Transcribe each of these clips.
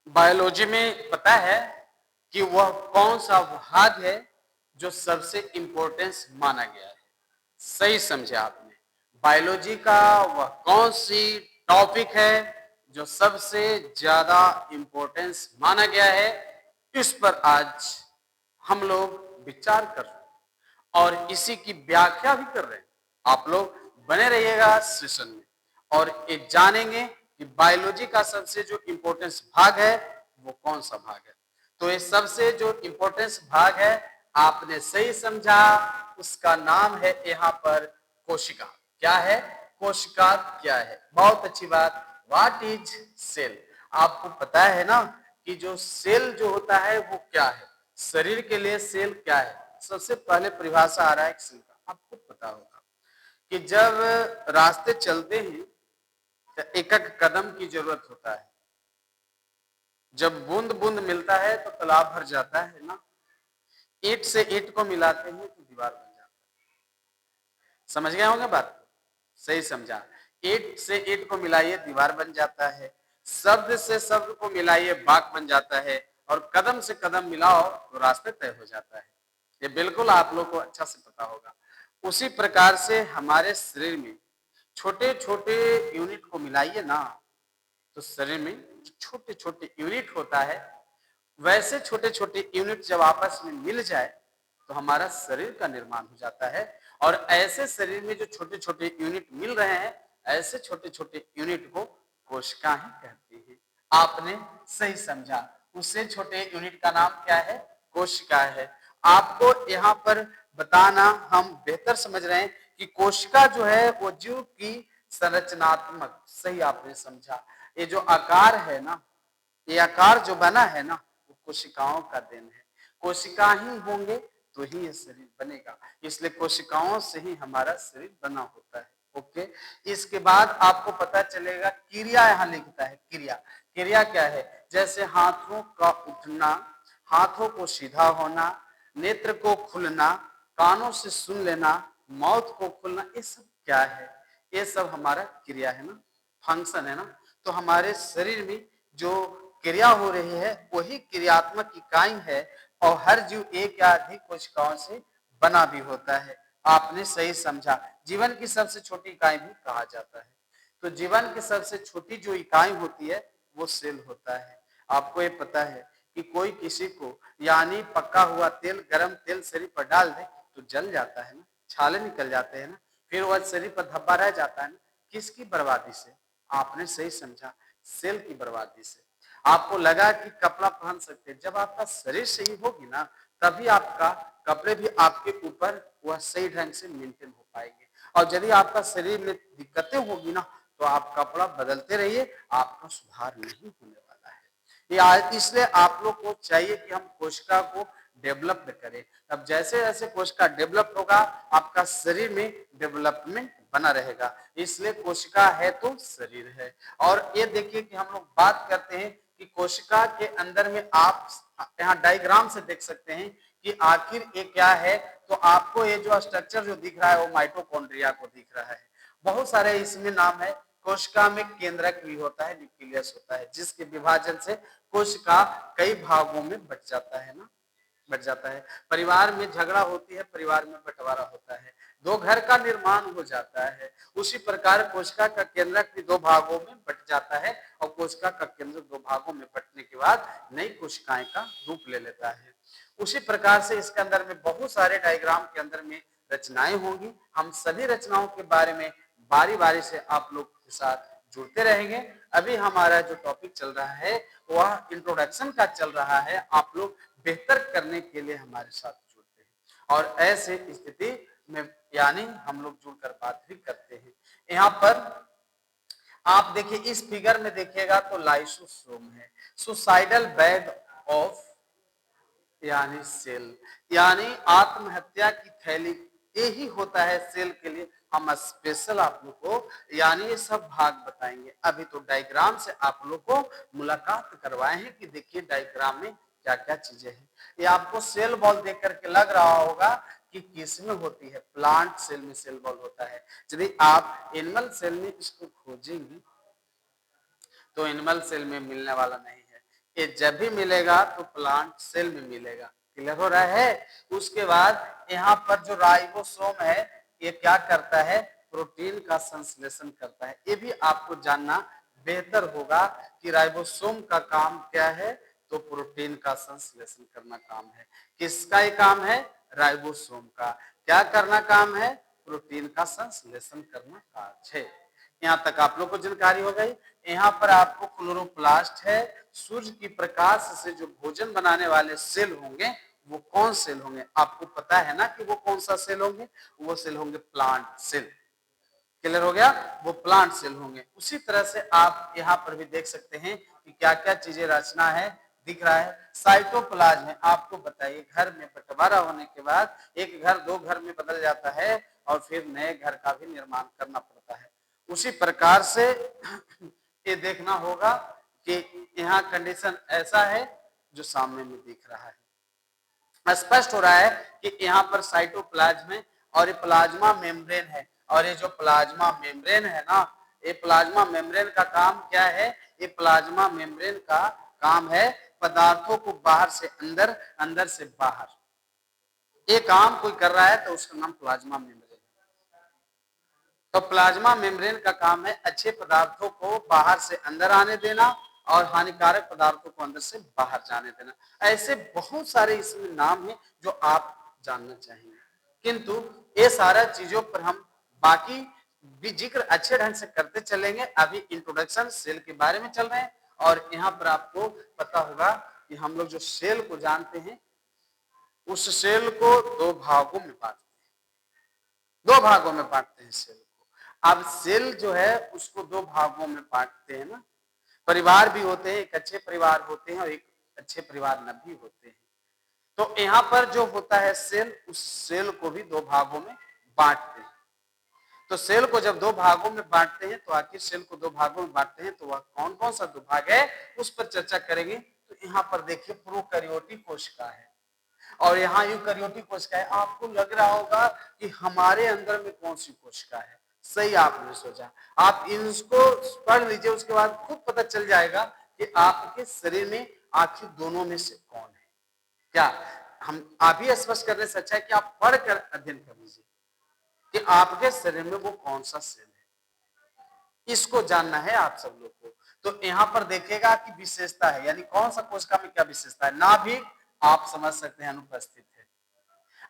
Biology में पता है कि वह कौन सा भाग है जो सबसे इंपॉर्टेंस माना गया है। सही समझे आपने। बायोलॉजी का वह कौन सी टॉपिक है जो सबसे ज्यादा इंपॉर्टेंस माना गया है, इस पर आज हम लोग विचार कर रहे हैं और इसी की व्याख्या भी कर रहे हैं। आप लोग बने रहिएगा सेशन में और ये जानेंगे कि बायोलॉजी का सबसे जो इंपॉर्टेंस भाग है वो कौन सा भाग है। तो ये सबसे जो इंपॉर्टेंस भाग है, आपने सही समझा, उसका नाम है यहाँ पर कोशिका। क्या है? कोशिका क्या है? बहुत अच्छी बात। What is cell? आपको पता है ना कि जो सेल जो होता है वो क्या है। शरीर के लिए सेल क्या है? सबसे पहले परिभाषा आ रहा है सेल का, आपको पता होगा कि जब रास्ते चलते हैं तो एक एक कदम की जरूरत होता है। जब बूंद बूंद मिलता है तो तालाब भर जाता है ना। ईंट से ईंट को मिलाते हैं तो दीवार बन जाता है। समझ गए होंगे बात? सही समझा। ईंट से ईंट को मिलाइए दीवार बन जाता है, शब्द से शब्द को मिलाइए वाक्य बन जाता है, और कदम से कदम मिलाओ तो रास्ते तय हो जाता है। ये बिल्कुल आप लोग को अच्छा से पता होगा। उसी प्रकार से हमारे शरीर में छोटे छोटे यूनिट को मिलाइए ना तो शरीर में छोटे छोटे यूनिट होता है। वैसे छोटे छोटे यूनिट जब आपस में मिल जाए तो हमारा शरीर का निर्माण हो जाता है। और ऐसे शरीर में जो छोटे छोटे यूनिट मिल रहे हैं, ऐसे छोटे छोटे यूनिट को कोशिका ही कहते हैं। आपने सही समझा। उससे छोटे यूनिट का नाम क्या है? कोशिका है। आपको यहाँ पर बताना हम बेहतर समझ रहे हैं कि कोशिका जो है वो जीव की संरचनात्मक, सही आपने समझा। ये जो आकार है ना, ये आकार जो बना है ना, वो कोशिकाओं का देन है। कोशिका ही होंगे तो ही ये शरीर बनेगा, इसलिए कोशिकाओं से ही हमारा शरीर बना होता है। ओके। इसके बाद आपको पता चलेगा क्रिया, यहाँ लिखता है क्रिया। क्रिया क्या है? जैसे हाथों का उठना, हाथों को सीधा होना, नेत्र को खुलना, कानों से सुन लेना, मौत को खुलना, ये सब क्या है? ये सब हमारा क्रिया है ना, फंक्शन है ना। तो हमारे शरीर में जो क्रिया हो रही है वही क्रियात्मक इकाई है, और हर जीव एक या अधिक कोशिकाओं से बना भी होता है। आपने सही समझा। जीवन की सबसे छोटी इकाई भी कहा जाता है। तो जीवन की सबसे छोटी जो इकाई होती है वो सेल होता है। आपको ये पता है कि कोई किसी को यानी पका हुआ तेल, गरम तेल शरीर पर डाल दे तो जल जाता है ना, छाले निकल जाते हैं ना, फिर वह शरीर पर धब्बा रह जाता है ना। किसकी बर्बादी से? आपने सही समझा, सेल की बर्बादी से। आपको लगा कि कपड़ा पहन सकते हैं, जब आपका शरीर सही होगी ना तभी आपका कपड़े भी आपके ऊपर वह सही ढंग से मेंटेन हो पाएंगे। और यदि आपका शरीर में दिक्कतें होगी ना तो आप कपड़ा बदलते रहिए, आपका सुधार नहीं होने वाला है। इसलिए आप लोग को चाहिए कि हम कोशिका को डेवलप करें। अब जैसे जैसे कोशिका डेवलप होगा आपका शरीर में डेवलपमेंट बना रहेगा। इसलिए कोशिका है तो शरीर है। और ये देखिए कि हम लोग बात करते हैं कि कोशिका के अंदर में आप यहाँ डायग्राम से देख सकते हैं कि आखिर ये क्या है। तो आपको ये जो स्ट्रक्चर जो दिख रहा है वो माइटोकॉन्ड्रिया को दिख रहा है। बहुत सारे इसमें नाम है। कोशिका में केंद्रक भी होता है, न्यूक्लियस होता है, जिसके विभाजन से कोशिका कई भागों में बट जाता है ना, बट जाता है। परिवार में झगड़ा होती है, परिवार में बंटवारा होता है, दो घर का निर्माण हो जाता है। उसी प्रकार कोशिका का केंद्रक भी दो भागों में बट जाता है, और कोशिका का केंद्र दो भागों में बटने के बाद नई कोशिकाएं का रूप ले लेता है। उसी प्रकार से इसके अंदर में बहुत सारे डायग्राम के अंदर में रचनाएं होंगी। हम सभी रचनाओं के बारे में बारी बारी से आप लोग के साथ जुड़ते रहेंगे। अभी हमारा जो टॉपिक चल रहा है वह इंट्रोडक्शन का चल रहा है। आप लोग बेहतर करने के लिए हमारे साथ जुड़ते हैं और ऐसे स्थिति में यानी हम लोग जुड़कर बात भी करते हैं। यहाँ पर आप देखिए, इस फिगर में देखिएगा तो लाइसोसोम है, सुसाइडल बैग ऑफ यानी सेल, यानी आत्महत्या की थैली। यही होता है सेल के लिए। हम स्पेशल आप लोग को यानी ये सब भाग बताएंगे। अभी तो डायग्राम से आप लोग को मुलाकात करवाए हैं कि देखिए डायग्राम में क्या क्या चीजें हैं। ये आपको सेल बॉल देख करके लग रहा होगा कि किसमें होती है। प्लांट सेल में सेल बॉल होता है। यदि आप एनिमल सेल में इसको खोजेंगे तो एनिमल सेल में मिलने वाला नहीं है। ये जब भी मिलेगा तो प्लांट सेल में मिलेगा। क्लियर हो रहा है? उसके बाद यहाँ पर जो राइबोसोम है ये क्या करता है, प्रोटीन का संश्लेषण करता है। ये भी आपको जानना बेहतर होगा कि राइबोसोम का काम क्या है, तो प्रोटीन का संश्लेषण करना काम है। किसका ये काम है? राइबोसोम का। क्या करना काम है? प्रोटीन का संश्लेषण करना कार्य है। यहाँ तक आप लोग को जानकारी हो गई। यहाँ पर आपको क्लोरोप्लास्ट है, सूर्य की प्रकाश से जो भोजन बनाने वाले सेल होंगे वो कौन सेल होंगे? आपको पता है ना कि वो कौन सा सेल होंगे? वो सेल होंगे प्लांट सेल। क्लियर हो गया? वो प्लांट सेल होंगे। उसी तरह से आप यहाँ पर भी देख सकते हैं कि क्या क्या चीजें रचना है, दिख रहा है। साइटोप्लाज्म है, आपको बताइए घर में बंटवारा होने के बाद एक घर दो घर में बदल जाता है और फिर नए घर का भी निर्माण करना पड़ता है। उसी प्रकार से ये देखना होगा कि यहाँ कंडीशन ऐसा है जो सामने में दिख रहा है। स्पष्ट हो रहा है कि यहाँ पर साइटोप्लाज्म है और ये प्लाज्मा मेम्ब्रेन है। और ये जो प्लाज्मा मेम्ब्रेन है ना, ये प्लाज्मा मेम्ब्रेन का काम क्या है? ये प्लाज्मा मेम्ब्रेन का काम है पदार्थों को बाहर से अंदर, अंदर से बाहर, ये काम कोई कर रहा है तो उसका नाम प्लाज्मा मेम्ब्रेन। तो प्लाज्मा मेम्ब्रेन का काम है अच्छे पदार्थों को बाहर से अंदर आने देना और हानिकारक पदार्थों को अंदर से बाहर जाने देना। ऐसे बहुत सारे इसमें नाम हैं जो आप जानना चाहेंगे, किंतु ये सारा चीजों पर हम बाकी भी जिक्र अच्छे ढंग से करते चलेंगे। अभी इंट्रोडक्शन सेल के बारे में चल रहे हैं और यहाँ पर आपको पता होगा कि हम लोग जो सेल को जानते हैं उस सेल को दो भागों में बांटते हैं। दो भागों में बांटते हैं सेल को। अब सेल जो है उसको दो भागों में बांटते हैं ना। परिवार भी होते हैं, एक अच्छे परिवार होते हैं और एक अच्छे परिवार न भी होते हैं। तो यहाँ पर जो होता है सेल, उस सेल को भी दो भागों में बांटते हैं। तो सेल को जब दो भागों में बांटते हैं तो आखिर सेल को दो भागों में बांटते हैं तो वह कौन कौन सा दो भाग है उस पर चर्चा करेंगे। तो यहाँ पर देखिए प्रोकैरियोटिक कोशिका है और यहाँ यूकैरियोटिक कोशिका है। आपको लग रहा होगा कि हमारे अंदर में कौन सी कोशिका है, सही आपने सोचा। आप इसको पढ़ लीजिए, उसके बाद खुद पता चल जाएगा कि आपके शरीर में आखिर दोनों में से कौन है। क्या हम अभी स्पष्ट करने से अच्छा है कि आप पढ़कर अध्ययन कर लीजिए कि आपके शरीर में वो कौन सा सेल है, इसको जानना है आप सब लोग को। तो यहाँ पर देखेगा कि विशेषता है, यानी कौन सा कोशिका में क्या विशेषता है। नाभिक आप समझ सकते हैं अनुपस्थित है।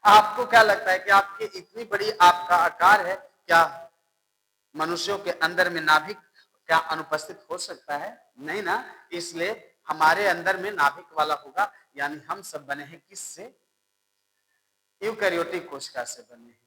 आपको क्या लगता है कि आपकी इतनी बड़ी आपका आकार है, क्या मनुष्यों के अंदर में नाभिक क्या अनुपस्थित हो सकता है? नहीं ना। इसलिए हमारे अंदर में नाभिक वाला होगा, यानी हम सब बने हैं किससे? यूकैरियोटिक कोशिका से बने हैं।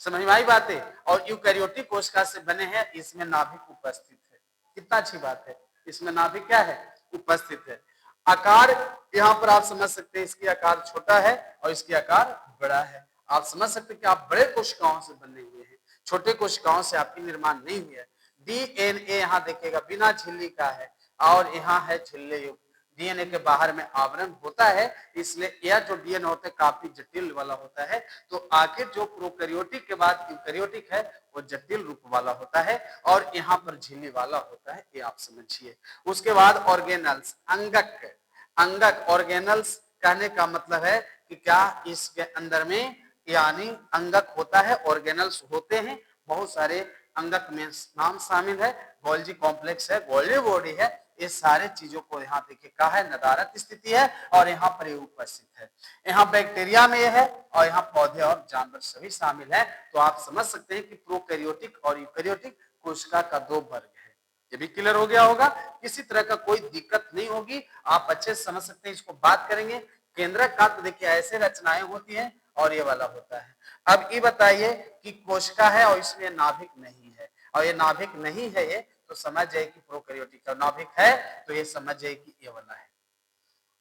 समझ में आई बात है? और यूकैरियोटिक कोशिका से बने हैं, इसमें नाभिक उपस्थित है। कितना अच्छी बात है, इसमें नाभिक क्या है? उपस्थित है। आकार यहाँ पर आप समझ सकते हैं, इसकी आकार छोटा है और इसकी आकार बड़ा है। आप समझ सकते हैं कि आप बड़े कोशिकाओं से बने हुए हैं, छोटे कोशिकाओं से आपकी निर्माण नहीं हुई है। डीएनए यहाँ देखिएगा बिना झिल्ली का है और यहाँ है झिल्ली युक्त। डीएनए के बाहर में आवरण होता है, इसलिए यह जो डीएनए होता है काफी जटिल वाला होता है। तो आखिर जो प्रोकैरियोटिक के बाद यूकैरियोटिक है वो जटिल रूप वाला होता है और यहाँ पर झिल्ली वाला होता है, ये आप समझिए। उसके बाद ऑर्गेनल्स, अंगक। अंगक ऑर्गेनल्स कहने का मतलब है कि क्या इसके अंदर में यानी अंगक होता है, ऑर्गेनल्स होते हैं। बहुत सारे अंगक में नाम शामिल है, गोल्जी कॉम्प्लेक्स है, गोल्जी बॉडी है। ये सारे चीजों को यहाँ देखिए कहा है नदारत स्थिति है और यहाँ पर ये उपस्थित है। यहाँ बैक्टीरिया में है और यहाँ पौधे और जानवर सभी शामिल है। तो आप समझ सकते हैं कि प्रोकैरियोटिक और यूकैरियोटिक कोशिका का दो वर्ग है। ये भी क्लियर हो गया होगा, किसी तरह का कोई दिक्कत नहीं होगी, आप अच्छे से समझ सकते हैं। इसको बात करेंगे केंद्रक का, तो देखिए ऐसे रचनाएं होती हैं और ये वाला होता है। अब ये बताइए कि कोशिका है और इसमें नाभिक नहीं है, और ये नाभिक नहीं है ये तो समझ जाए कि प्रोकैरियोटिक है, नाभिक है तो ये समझ जाए कि ये वाला है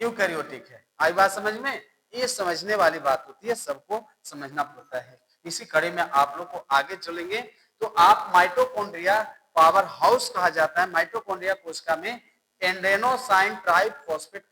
यूकैरियोटिक है। आई बात समझ में? ये समझने वाली बात होती है, सबको समझना पड़ता है। इसी कड़ी में आप लोग को आगे चलेंगे तो आप माइटोकॉन्ड्रिया पावर हाउस कहा जाता है। माइटोकॉन्ड्रिया कोशिका में एडेनोसाइन ट्राइफॉस्फेट,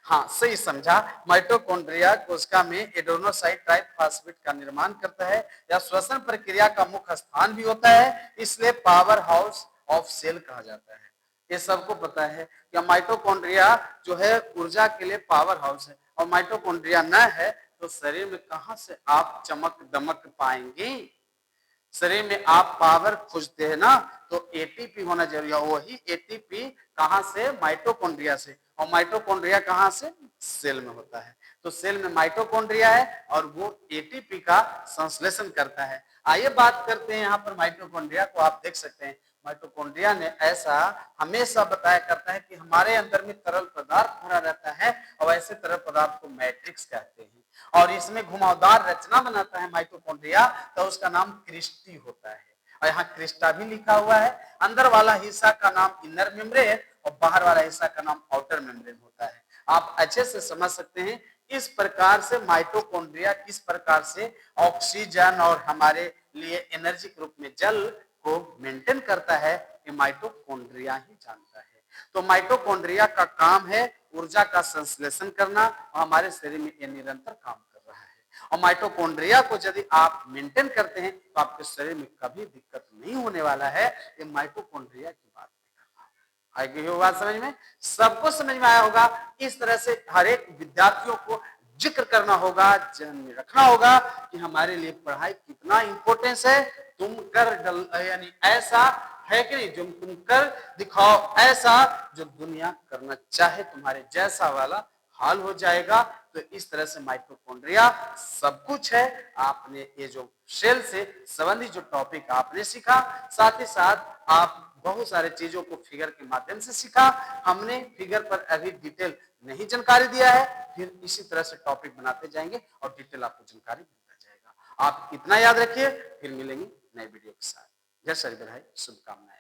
हाँ सही समझा, माइटोकॉन्ड्रिया कोशिका में एडेनोसाइन ट्राइफॉस्फेट का निर्माण करता है या श्वसन प्रक्रिया का मुख्य स्थान भी होता है, इसलिए पावर हाउस ऑफ सेल कहा जाता है। ये सबको पता है कि माइटोकॉन्ड्रिया जो है ऊर्जा के लिए पावर हाउस है, और माइटोकॉन्ड्रिया न है तो शरीर में कहां से आप चमक दमक पाएंगे। शरीर में आप पावर खोजते हैं ना, तो एटीपी होना जरूरी है। वही एटीपी कहां से? माइटोकॉन्ड्रिया से। और माइटोकॉन्ड्रिया कहां से? सेल में होता है। तो सेल में माइटोकॉन्ड्रिया है और वो एटीपी का संश्लेषण करता है। आइए बात करते हैं यहाँ पर माइटोकॉन्ड्रिया को। आप देख सकते हैं माइटोकॉन्ड्रिया ने ऐसा हमेशा बताया करता है कि हमारे अंदर में तरल पदार्थ भरा रहता है, और ऐसे तरल पदार्थ को मैट्रिक्स कहते हैं, और इसमें घुमावदार रचना बनाता है माइटोकॉन्ड्रिया, तो उसका नाम क्रिस्टी होता है। और यहाँ क्रिस्टा भी लिखा हुआ है। अंदर वाला हिस्सा का नाम इनर मेम्ब्रेन और बाहर वाला हिस्सा का नाम आउटर मेम्ब्रेन होता है। आप अच्छे से समझ सकते हैं इस प्रकार से माइटोकॉन्ड्रिया किस प्रकार से ऑक्सीजन और हमारे लिए एनर्जी के रूप में जल को मेंटेन करता है, ये माइटोकॉन्ड्रिया ही जानता है। तो माइटोकॉन्ड्रिया का काम है ऊर्जा का संश्लेषण करना, और हमारे शरीर में ये निरंतर काम कर रहा है। और माइटोकॉन्ड्रिया को यदि आप मेंटेन करते हैं तो आपके शरीर में कभी दिक्कत नहीं होने वाला है। ये माइटोकॉन्ड्रिया की बात आएगी हो बात समझ में? सबको समझ में आया होगा। इस तरह से हर एक विद्यार्थियों को जिक्र करना होगा, ध्यान में रखना होगा कि हमारे लिए पढ़ाई कितना इंपॉर्टेंस है। तुम कर यानी ऐसा है कि नहीं, जो तुम कर दिखाओ ऐसा जो दुनिया करना चाहे, तुम्हारे जैसा वाला हाल हो जाएगा। तो इस तरह से माइटोकॉन्ड्रिया सब कुछ है। आपने ये जो सेल से संबंधित जो टॉपिक आपने सीखा, साथ ही साथ आप बहुत सारे चीजों को फिगर के माध्यम से सीखा। हमने फिगर पर अभी डिटेल नहीं जानकारी दिया है, फिर इसी तरह से टॉपिक बनाते जाएंगे और डिटेल आपको जानकारी मिलता जाएगा। आप इतना याद रखिए, फिर मिलेंगे नए वीडियो के साथ। जय श्री राधे, शुभकामनाएं।